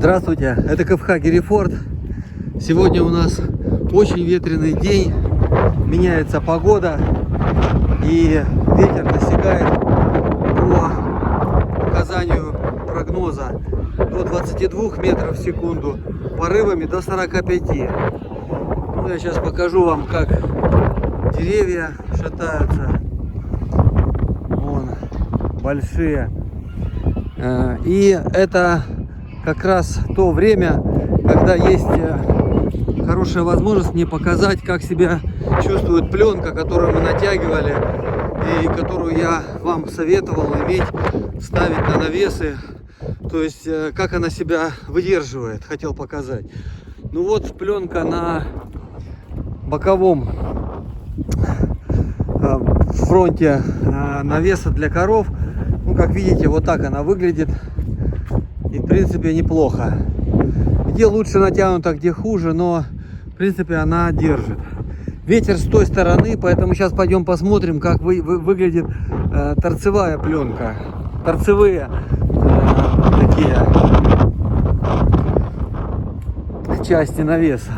Здравствуйте, это КФХ Герефорд. Сегодня у нас очень ветреный день, меняется погода и ветер достигает по указанию прогноза до 22 метров в секунду, порывами до 45. Ну, я сейчас покажу вам, как деревья шатаются. Вон, большие. И это как раз то время, когда есть хорошая возможность мне показать, как себя чувствует пленка, которую мы натягивали и которую я вам советовал иметь, ставить на навесы. То есть как она себя выдерживает, хотел показать. Ну вот пленка на боковом фронте навеса для коров. Ну, как видите, вот так она выглядит. И, в принципе, неплохо. Где лучше натянуто, где хуже, но, в принципе, она держит. Ветер с той стороны, поэтому сейчас пойдем посмотрим, как выглядит торцевая пленка. Торцевые такие части навеса.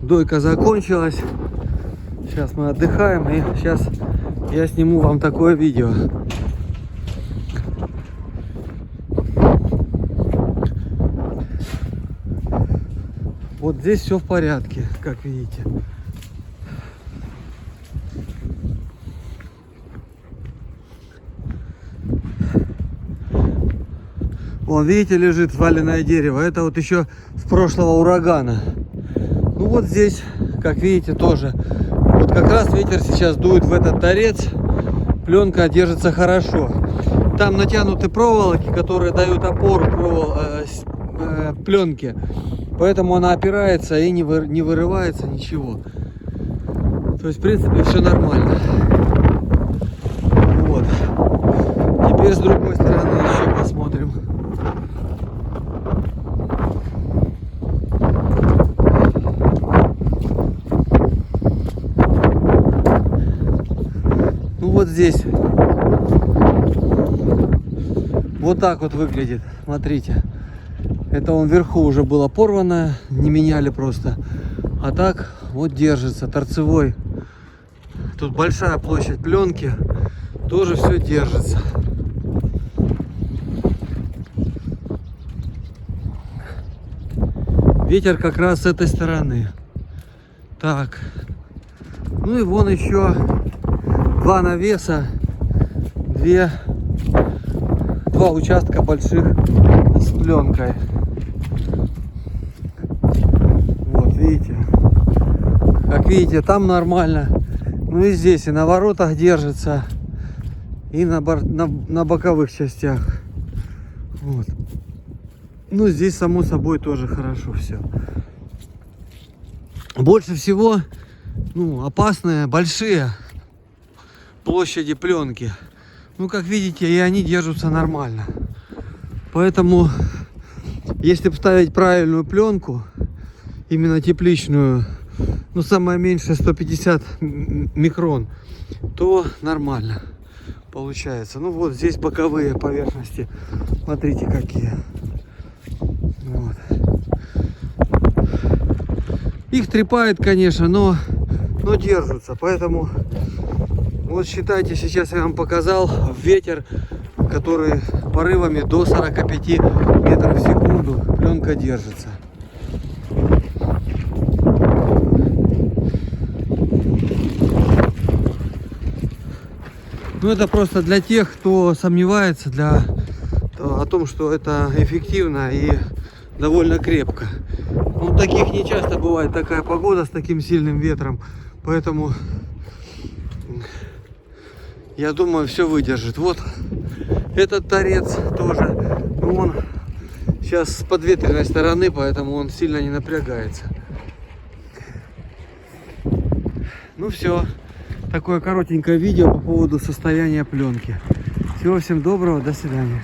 Дойка закончилась. Сейчас мы отдыхаем, и сейчас я сниму вам такое видео. Вот здесь все в порядке, как видите. Вон, видите, лежит сваленное дерево. Это вот еще с прошлого урагана. Ну вот здесь, как видите, тоже. Вот как раз ветер сейчас дует в этот торец. Пленка держится хорошо. Там натянуты проволоки, которые дают опору пленке. Поэтому она опирается и не вырывается ничего. То есть, в принципе, все нормально. Вот. Теперь с другой стороны еще посмотрим. Ну вот здесь. Вот так вот выглядит. Смотрите. Это он вверху уже было порвано, не меняли просто. А так вот держится, торцевой. Тут большая площадь пленки, тоже все держится. Ветер как раз с этой стороны. Так. Ну и вон еще два навеса, два участка больших с пленкой. Вот видите, как видите, там нормально. Ну и здесь и на воротах держится, и на боковых частях. Вот. Ну здесь само собой тоже хорошо все. Больше всего опасные большие площади пленки. Ну, как видите, и они держатся нормально. Поэтому, если поставить правильную пленку, именно тепличную, самое меньшее 150 микрон, то нормально получается. Ну, вот здесь боковые поверхности. Смотрите, какие. Вот. Их трепает, конечно, но держатся. Поэтому... Вот считайте, сейчас я вам показал ветер, который порывами до 45 метров в секунду пленка держится. Ну это просто для тех, кто сомневается о том, что это эффективно и довольно крепко. Ну таких не часто бывает, такая погода с таким сильным ветром, поэтому... Я думаю, все выдержит. Вот этот торец тоже. Ну, он сейчас с подветренной стороны, поэтому он сильно не напрягается. Ну все. Такое коротенькое видео по поводу состояния пленки. Всего всем доброго. До свидания.